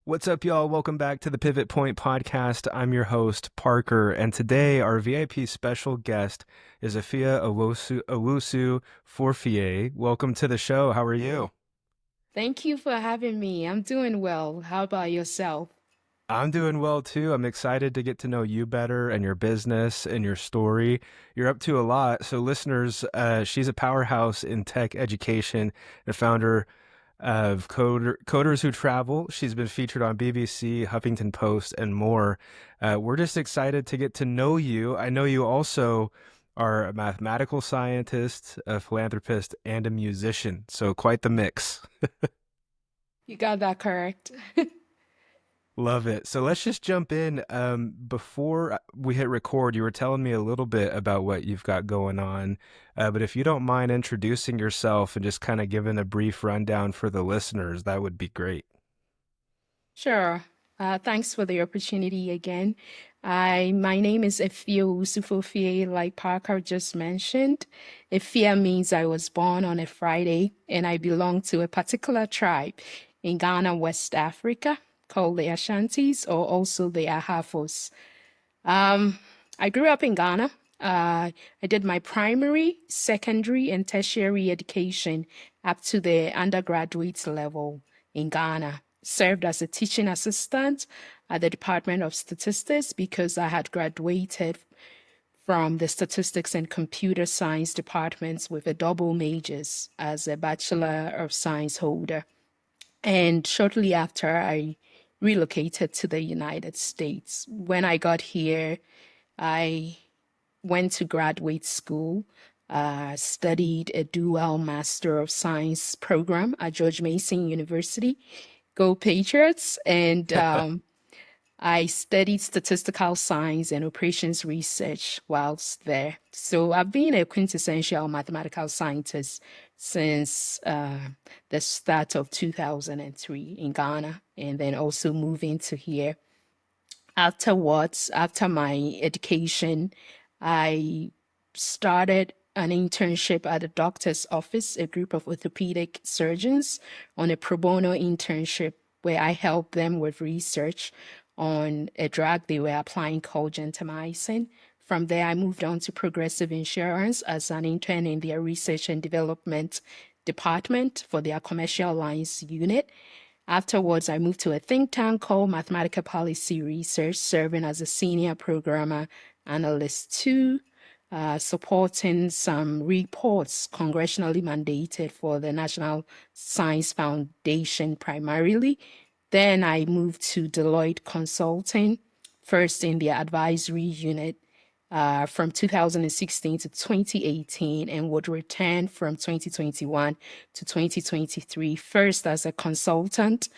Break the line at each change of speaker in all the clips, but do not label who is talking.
What's up, y'all? Welcome back to the Pivot Point podcast. I'm your host, Parker, and today our VIP special guest is Afia Owusu-Forfie. Welcome to the show. How are you?
Thank you for having me. I'm doing well. How about yourself?
I'm doing well too. I'm excited to get to know you better and your business and your story. You're up to a lot. So, listeners, she's a powerhouse in tech education and founder of Coders Who Travel. She's been featured on BBC, Huffington Post, and more. We're just excited to get to know you. I know you also are a mathematical scientist, a philanthropist, and a musician. So, quite the mix.
You got that correct.
Love it. So let's just jump in. Before we hit record, you were telling me a little bit about what you've got going on. But if you don't mind introducing yourself and just kind of giving a brief rundown for the listeners, that would be great.
Sure. Thanks for the opportunity again. My name is Afia Owusu-Forfie, like Parker just mentioned. Afia means I was born on a Friday, and I belong to a particular tribe in Ghana, West Africa, called the Ashantis, or also the Ahafos. Um, I grew up in Ghana. I did my primary, secondary, and tertiary education up to the undergraduate level in Ghana. Served as a teaching assistant at the Department of Statistics because I had graduated from the Statistics and Computer Science departments with a double majors as a Bachelor of Science holder. And shortly after, I relocated to the United States. When I got here, I went to graduate school, studied a dual Master of Science program at George Mason University. Go Patriots! And I studied statistical science and operations research whilst there. So I've been a quintessential mathematical scientist since the start of 2003 in Ghana, and then also moving to here. Afterwards, after my education, I started an internship at a doctor's office, a group of orthopedic surgeons, on a pro bono internship where I helped them with research on a drug they were applying called gentamicin. From there, I moved on to Progressive Insurance as an intern in their research and development department for their commercial lines unit. Afterwards, I moved to a think tank called Mathematical Policy Research, serving as a senior programmer analyst too, supporting some reports congressionally mandated for the National Science Foundation primarily. Then I moved to Deloitte Consulting, first in the advisory unit from 2016 to 2018, and would return from 2021 to 2023, first as a consultant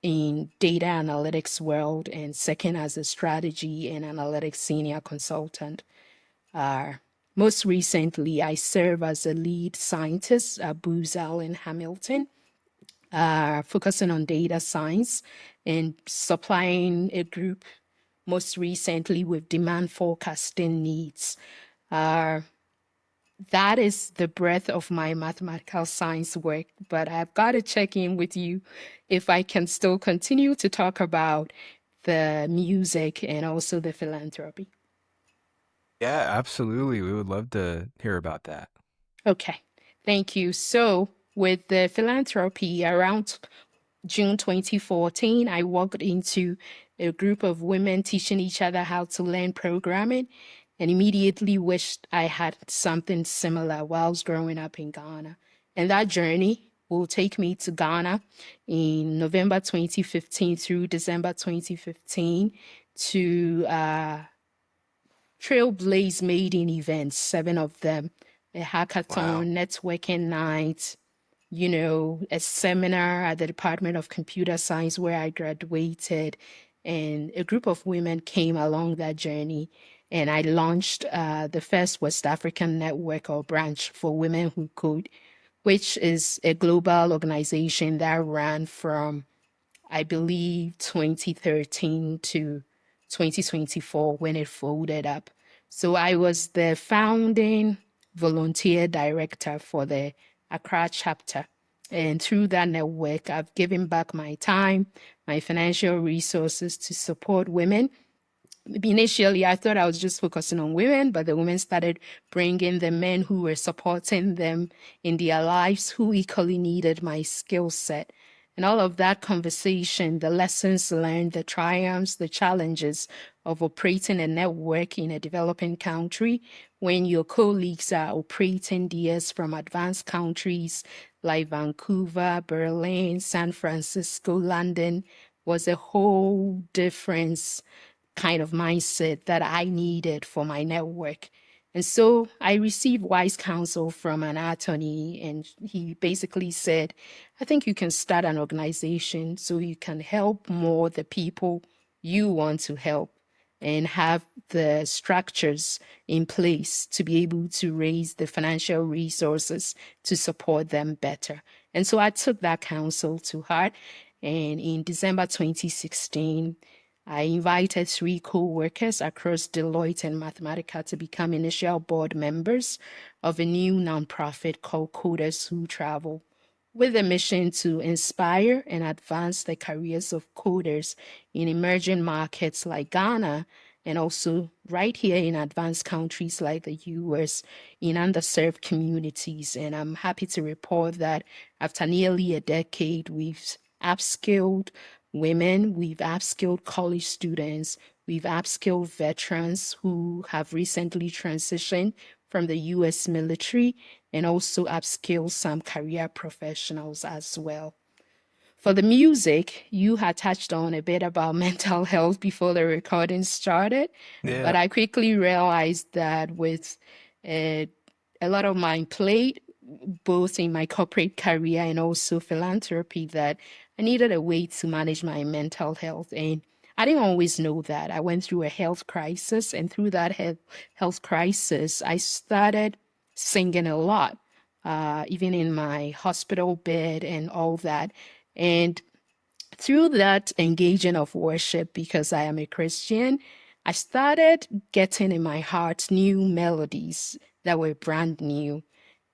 in data analytics world, and second as a strategy and analytics senior consultant. Uh, Most recently, I serve as a lead scientist at Booz Allen Hamilton, focusing on data science and supplying a group most recently with demand forecasting needs. Uh, that is the breadth of my mathematical science work, but I've got to check in with you if I can still continue to talk about the music and also the philanthropy.
Yeah, absolutely. We would love to hear about that.
Okay, thank you. So, with the philanthropy around June 2014, I walked into a group of women teaching each other how to learn programming and immediately wished I had something similar whilst growing up in Ghana. And that journey will take me to Ghana in November 2015 through December 2015 to Trailblaze maiden events, seven of them, a
Wow.
hackathon, networking night, a seminar at the Department of Computer Science where I graduated, and a group of women came along that journey. And I launched the first West African network or branch for women who code, which is a global organization that ran from, I believe, 2013 to 2024 when it folded up. So I was the founding volunteer director for the Accra chapter And through that network, I've given back my time, my financial resources to support women. Initially, I thought I was just focusing on women, but the women started bringing the men who were supporting them in their lives, who equally needed my skill set. And all of that conversation, the lessons learned, the triumphs, the challenges of operating a network in a developing country when your colleagues are operating theirs from advanced countries like Vancouver, Berlin, San Francisco, London was a whole difference kind of mindset that I needed for my network. And so I received wise counsel from an attorney, and he basically said, I think you can start an organization so you can help more the people you want to help and have the structures in place to be able to raise the financial resources to support them better. And so I took that counsel to heart. And in December 2016, I invited three co-workers across Deloitte and Mathematica to become initial board members of a new nonprofit called Coders Who Travel, with a mission to inspire and advance the careers of coders in emerging markets like Ghana and also right here in advanced countries like the US in underserved communities. And I'm happy to report that after nearly a decade, we've upskilled women, we've upskilled college students, we've upskilled veterans who have recently transitioned from the US military, and also upskill some career professionals as well. For the music, you had touched on a bit about mental health before the recording started, but
Yeah.
I quickly realized that with a, a lot of my plate, both in my corporate career and also philanthropy, that I needed a way to manage my mental health. And I didn't always know that. I went through a health crisis, and through that health crisis, I started singing a lot, even in my hospital bed and all that. And through that engaging of worship, because I am a Christian, I started getting in my heart new melodies that were brand new.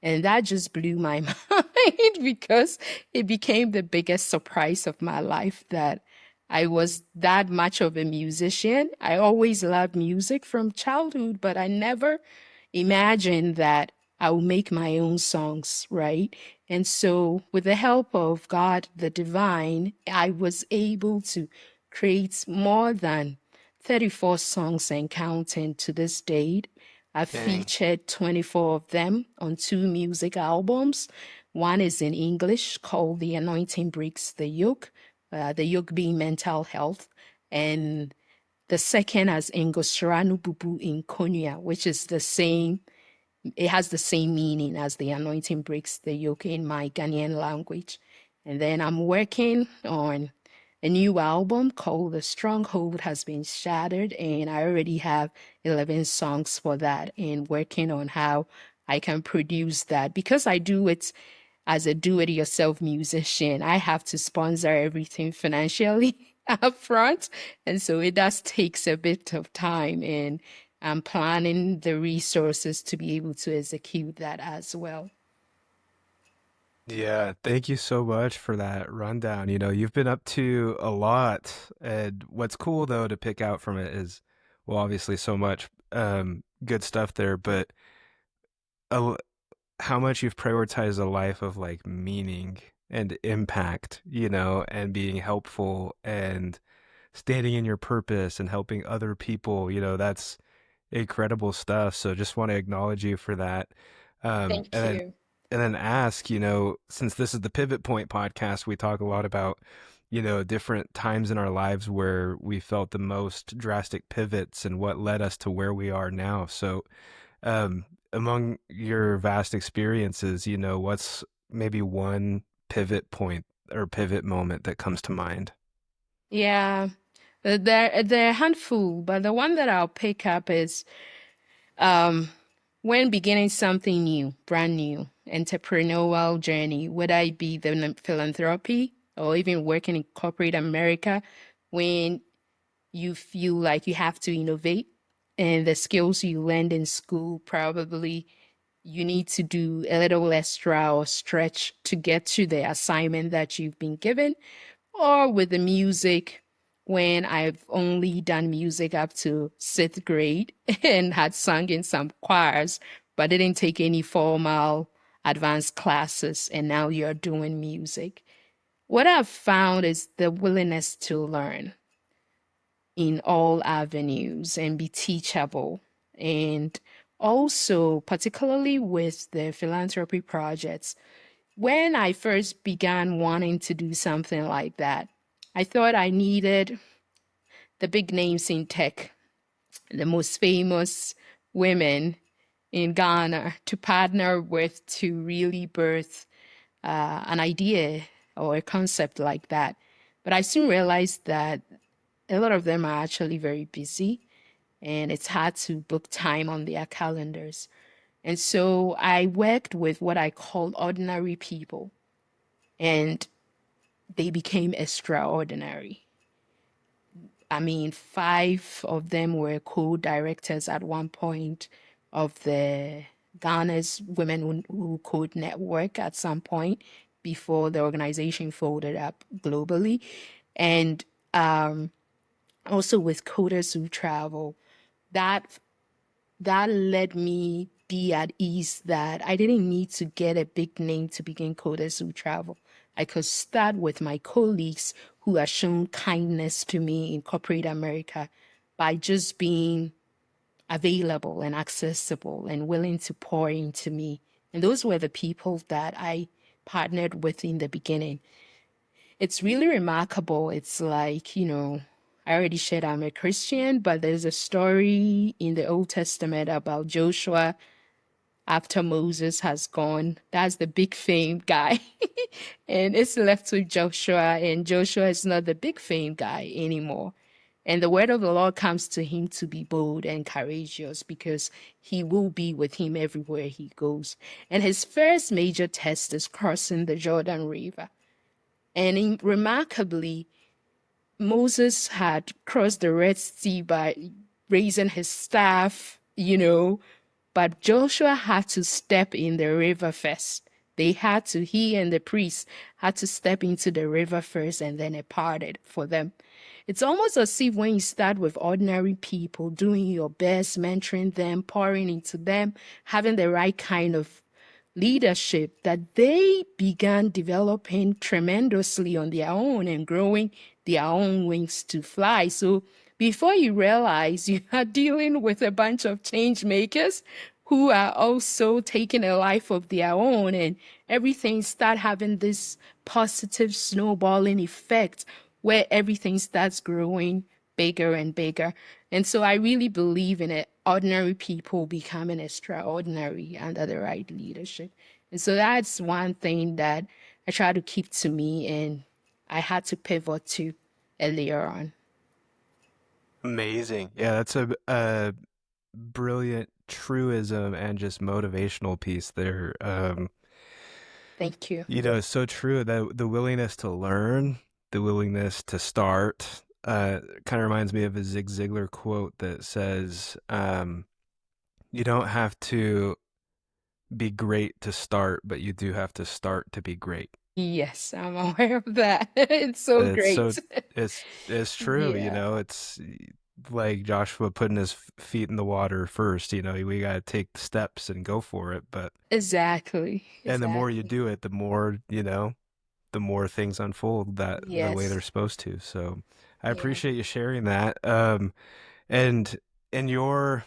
And that just blew my mind because it became the biggest surprise of my life that I was that much of a musician. I always loved music from childhood, but I never imagined that I will make my own songs, right? And so, with the help of God, the divine, I was able to create more than 34 songs and counting to this date. I've
Dang.
featured 24 of them on two music albums. One is in English called The Anointing Breaks the yoke being mental health. And the second has Ngosranu Bubu in Konya, which is the same, it has the same meaning as the anointing breaks the yoke in my Ghanaian language. And then I'm working on a new album called The Stronghold Has Been Shattered, and I already have 11 songs for that and working on how I can produce that. Because I do it as a do-it-yourself musician, I have to sponsor everything financially up front. And so it does takes a bit of time, and I'm planning the resources to be able to execute that as well.
Yeah, thank you so much for that rundown. You've been up to a lot, and what's cool though to pick out from it is, well, obviously so much good stuff there, but a, how much you've prioritized a life of like meaning and impact, and being helpful and standing in your purpose and helping other people, that's incredible stuff. So just want to acknowledge you for that.
Thank
And then
you.
ask, since this is the Pivot Point podcast, we talk a lot about, different times in our lives where we felt the most drastic pivots and what led us to where we are now. So, among your vast experiences, what's maybe one pivot point or pivot moment that comes to mind?
Yeah, there are a handful, but the one that I'll pick up is um, when beginning something new, brand new, entrepreneurial journey, whether it be the philanthropy or even working in corporate America, when you feel like you have to innovate and the skills you learned in school probably you need to do a little extra or stretch to get to the assignment that you've been given. Or with the music, when I've only done music up to sixth grade and had sung in some choirs, but didn't take any formal advanced classes, and now you're doing music. What I've found is the willingness to learn in all avenues and be teachable. And also, particularly with the philanthropy projects, when I first began wanting to do something like that, I thought I needed the big names in tech, the most famous women in Ghana to partner with to really birth an idea or a concept like that. But I soon realized that a lot of them are actually very busy and it's hard to book time on their calendars. And so I worked with what I call ordinary people, and they became extraordinary. I mean, five of them were co-directors at one point of the Ghana's Women Who Code Network at some point before the organization folded up globally. And also with Coders Who Travel, that that let me be at ease that I didn't need to get a big name to begin Coders Who Travel. I could start with my colleagues who have shown kindness to me in corporate America by just being available and accessible and willing to pour into me. And those were the people that I partnered with in the beginning. It's really remarkable. It's like, I already said I'm a Christian, but there's a story in the Old Testament about Joshua after Moses has gone. That's the big fame guy. And it's left with Joshua, and Joshua is not the big fame guy anymore. And the word of the Lord comes to him to be bold and courageous because he will be with him everywhere he goes. And his first major test is crossing the Jordan River. And remarkably, Moses had crossed the Red Sea by raising his staff, but Joshua had to step in the river first. He and the priests had to step into the river first, and then it parted for them. It's almost as if when you start with ordinary people, doing your best, mentoring them, pouring into them, having the right kind of leadership, that they began developing tremendously on their own and growing their own wings to fly. So before you realize, you are dealing with a bunch of change makers who are also taking a life of their own, and everything start having this positive snowballing effect where everything starts growing bigger and bigger. And so I really believe in it. Ordinary people becoming extraordinary under the right leadership. And so that's one thing that I try to keep to me, and I had to pivot to earlier on.
Amazing. Yeah, that's a brilliant truism and just motivational piece there.
Thank you.
So true that the willingness to learn, the willingness to start, kind of reminds me of a Zig Ziglar quote that says, you don't have to be great to start, but you do have to start to be great.
Yes, I'm aware of that. It's so
It's so
great.
it's true,
Yeah,
it's like Joshua putting his feet in the water first, we got to take the steps and go for it, but
exactly.
and the more you
Exactly.
do it, the more things unfold that the way they're
Yes.
supposed to. So I
Yeah.
appreciate you sharing that. And in your,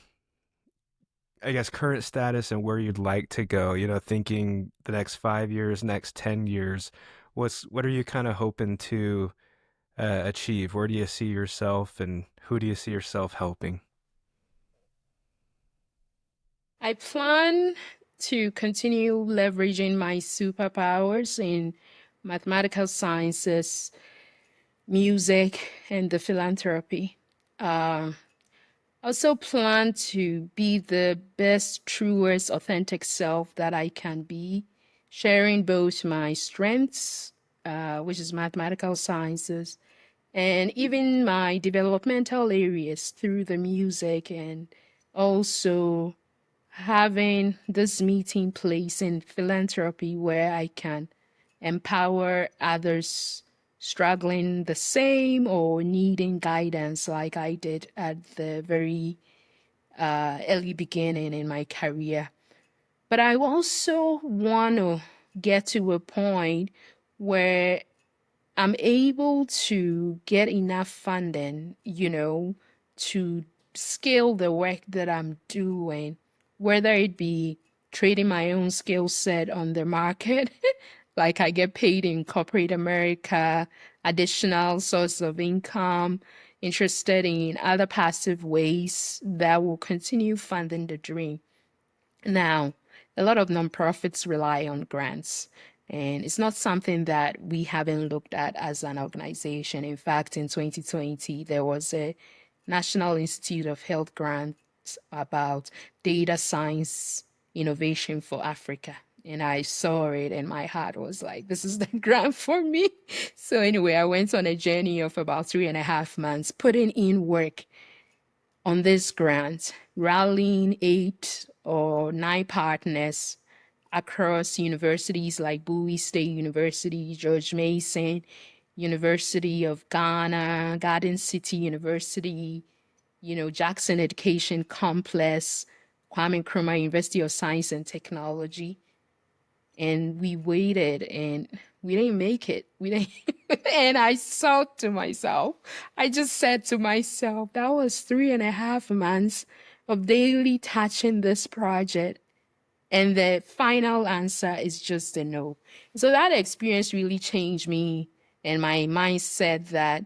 I guess, current status and where you'd like to go, thinking the next 5 years, next 10 years, what are you kind of hoping to achieve? Where do you see yourself and who do you see yourself helping?
I plan to continue leveraging my superpowers in mathematical sciences, music, and the philanthropy. Also plan to be the best, truest, authentic self that I can be, sharing both my strengths, which is mathematical sciences, and even my developmental areas through the music, and also having this meeting place in philanthropy where I can empower others struggling the same or needing guidance like I did at the very early beginning in my career. But I also want to get to a point where I'm able to get enough funding, to scale the work that I'm doing, whether it be trading my own skill set on the market, like I get paid in corporate America, additional source of income, interested in other passive ways that will continue funding the dream. Now, a lot of nonprofits rely on grants, and it's not something that we haven't looked at as an organization. In fact, in 2020, there was a National Institute of Health grant about data science innovation for Africa. And I saw it, and my heart was like, this is the grant for me. So, anyway, I went on a journey of about 3.5 months putting in work on this grant, rallying 8 or 9 partners across universities like Bowie State University, George Mason, University of Ghana, Garden City University, Jackson Education Complex, Kwame Nkrumah University of Science and Technology, and we waited and we didn't make it. We didn't. And I thought to myself, I just said to myself, that was 3.5 months of daily touching this project. And the final answer is just a no. So that experience really changed me and my mindset that,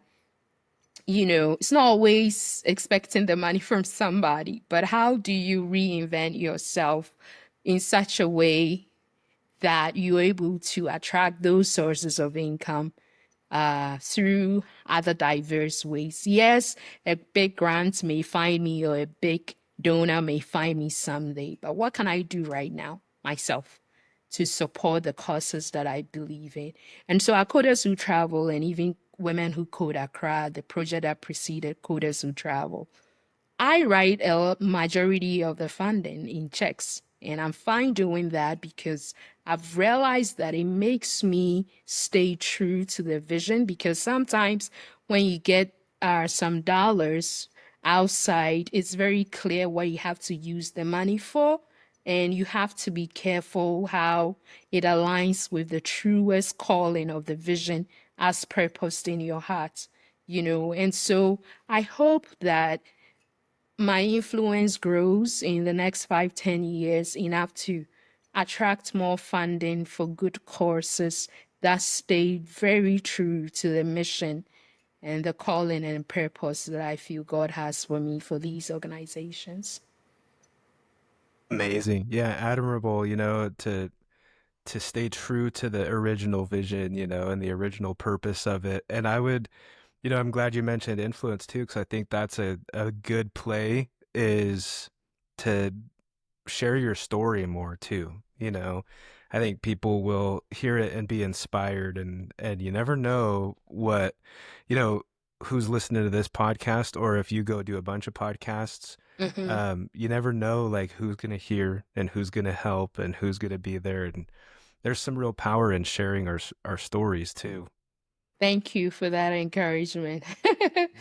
it's not always expecting the money from somebody, but how do you reinvent yourself in such a way that you're able to attract those sources of income through other diverse ways. Yes, a big grant may find me or a big donor may find me someday, but what can I do right now myself to support the causes that I believe in? And so our Coders Who Travel and even Women Who Code Accra, the project that preceded Coders Who Travel, I write a majority of the funding in checks, and I'm fine doing that because I've realized that it makes me stay true to the vision. Because sometimes when you get some dollars outside, it's very clear what you have to use the money for, and you have to be careful how it aligns with the truest calling of the vision as purposed in your heart. And so I hope that my influence grows in the next 5, 10 years enough to attract more funding for good courses that stay very true to the mission and the calling and purpose that I feel God has for me for these organizations.
Amazing. Yeah, admirable, to stay true to the original vision, and the original purpose of it. And I would, I'm glad you mentioned influence too, because I think that's a good play is to share your story more too. I think people will hear it and be inspired, and you never know what, you know, who's listening to this podcast, or if you go do a bunch of podcasts,
Hmm.
you never know like who's gonna hear and who's gonna help and who's gonna be there, and there's some real power in sharing our stories too.
Thank you for that encouragement.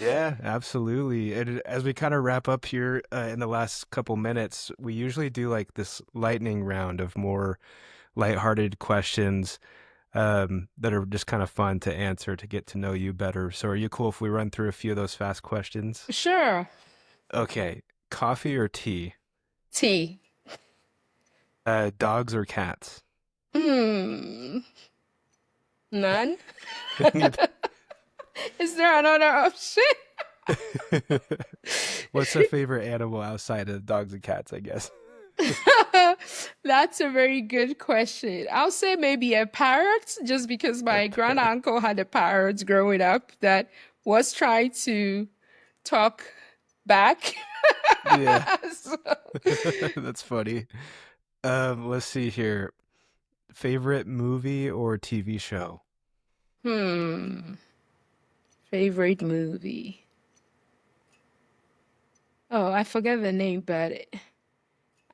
Yeah, absolutely. And as we kind of wrap up here in the last couple minutes, we usually do like this lightning round of more lighthearted questions that are just kind of fun to answer to get to know you better. So, are you cool if we run through a few of those fast questions?
Sure.
Okay, coffee or tea?
Tea.
Dogs or cats?
Hmm. None. Is there another option?
What's a favorite animal outside of dogs and cats, I guess?
That's a very good question. I'll say maybe a parrot, just because
A
my grand
parrot.
uncle had a parrot growing up that was trying to talk back.
Yeah,
So,
that's funny. Let's see here. Favorite movie or TV show?
hmm, favorite movie. Oh, I forget the name, but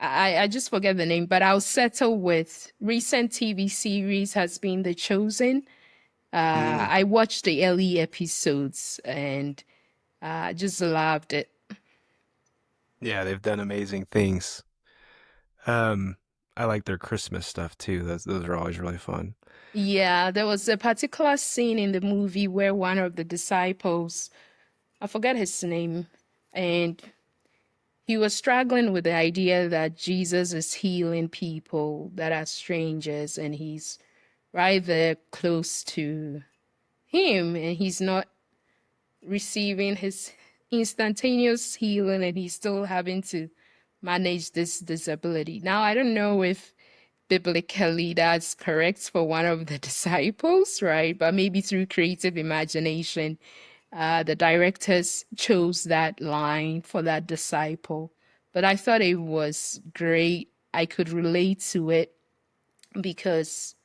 I just forget the name, but I'll settle with recent TV series has been The Chosen.
Mm,
I watched the early episodes and just loved it.
yeah, they've done amazing things. Um, I like their Christmas stuff too. Those are always really fun.
Yeah, there was a particular scene in the movie where one of the disciples, I forget his name, and he was struggling with the idea that Jesus is healing people that are strangers, and he's right there close to him, and he's not receiving his instantaneous healing, and he's still having to manage this disability. Now, I don't know if biblically that's correct for one of the disciples, right? But maybe through creative imagination, the directors chose that line for that disciple. But I thought it was great. I could relate to it because,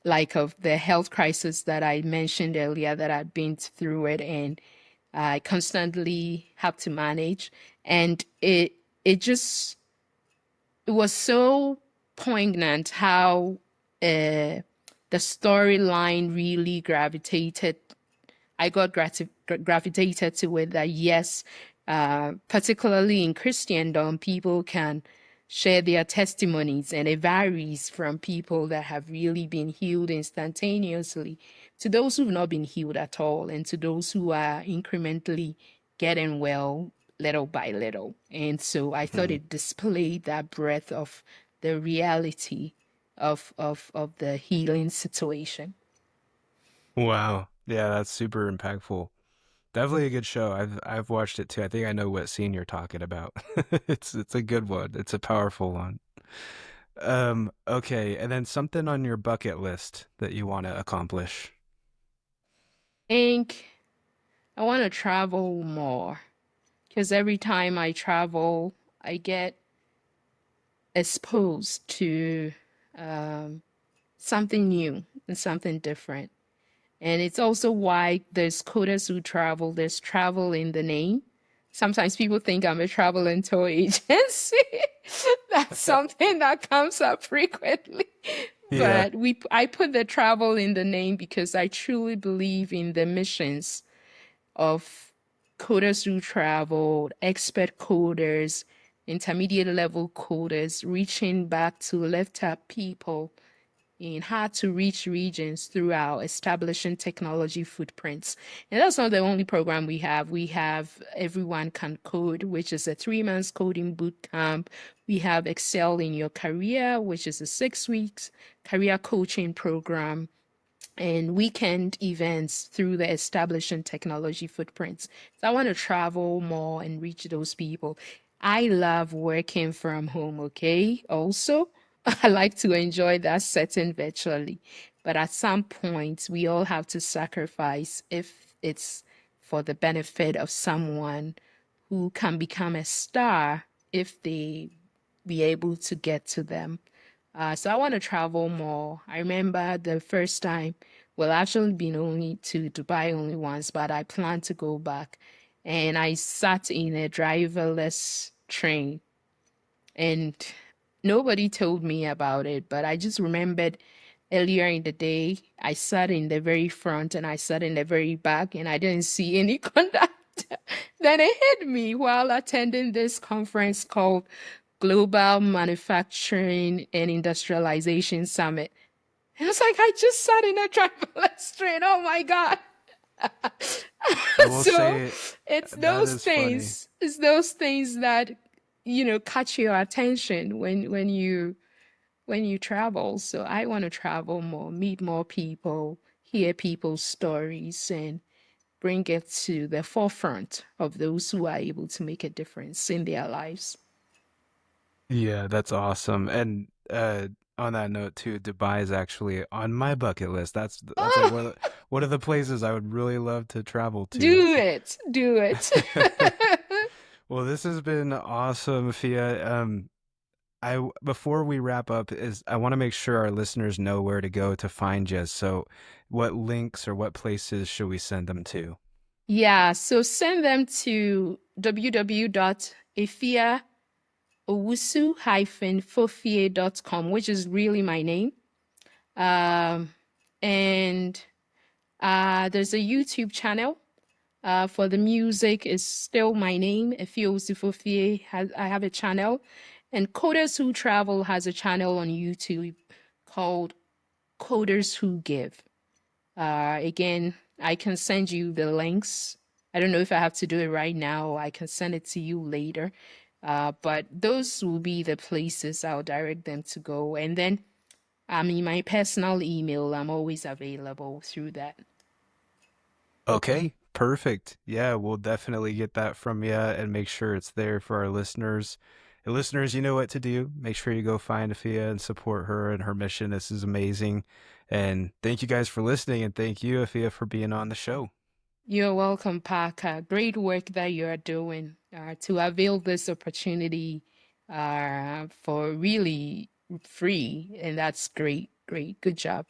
like, of the health crisis that I mentioned earlier, that I've been through it and I constantly have to manage. And it just it was so poignant how uh, the storyline really gravitated I got gravitated to it that yes, particularly in Christendom, people can share their testimonies, and it varies from people that have really been healed instantaneously to those who've not been healed at all, and to those who are incrementally getting well little by little. And so I thought
Mhm.
it displayed that breadth of the reality of the healing situation.
Wow. Yeah, that's super impactful. Definitely a good show. I've watched it too. I think I know what scene you're talking about. It's a good one. It's a powerful one. Okay, and then something on your bucket list that you want to accomplish.
And I want to travel more because every time I travel, I get exposed to um, something new and something different. And it's also why there's coders who travel, there's travel in the name. Sometimes people think I'm a travel and tour agency. That's something that comes up frequently.
Yeah.
But I put the travel in the name because I truly believe in the missions of coders who traveled, expert coders, intermediate level coders, reaching back to lift up people in hard to reach regions through our establishing technology footprints. And that's not the only program we have. We have Everyone Can Code, which is a 3 months coding boot camp. We have Excel in Your Career, which is a 6 weeks career coaching program and weekend events through the establishing technology footprints. So I want to travel more and reach those people. I love working from home, okay? Also, I like to enjoy that setting virtually. But at some point, we all have to sacrifice if it's for the benefit of someone who can become a star if they be able to get to them. So I want to travel more. I remember the first time, well, I've actually been only to Dubai only once, but I plan to go back. And I sat in a driverless train and nobody told me about it, but I just remembered earlier in the day, I sat in the very front and I sat in the very back and I didn't see any conductor. Then it hit me while attending this conference called Global Manufacturing and Industrialization Summit. And I was like, I just sat in a driverless train. Oh my God.
I will
So
say that
those
is funny.
things, it's those things that, catch your attention when you travel. So I want to travel more, meet more people, hear people's stories, and bring it to the forefront of those who are able to make a difference in their lives.
Yeah, that's awesome. And on that note too, Dubai is actually on my bucket list. That's like one of the places I would really love to travel to.
Do it. Do it.
Well, this has been awesome, Fia. Before we wrap up, is I want to make sure our listeners know where to go to find you. So, what links or what places should we send them to?
Yeah, so send them to Owusu-Forfie.com, which is really my name. Um, and there's a YouTube channel. For the music is still my name, Afia Owusu-Forfie. I have a channel. And Coders Who Travel has a channel on YouTube called Coders Who Give. Again, I can send you the links. I don't know if I have to do it right now, or I can send it to you later. But those will be the places I'll direct them to go. And then, I mean, my personal email, I'm always available through that.
Okay, perfect. Yeah, we'll definitely get that from you and make sure it's there for our listeners. And listeners, you know what to do. Make sure you go find Afia and support her and her mission. This is amazing. And thank you guys for listening. And thank you, Afia, for being on the show.
You're welcome, Parker. Great work that you're doing to avail this opportunity for really free. And that's great. Great. Good job.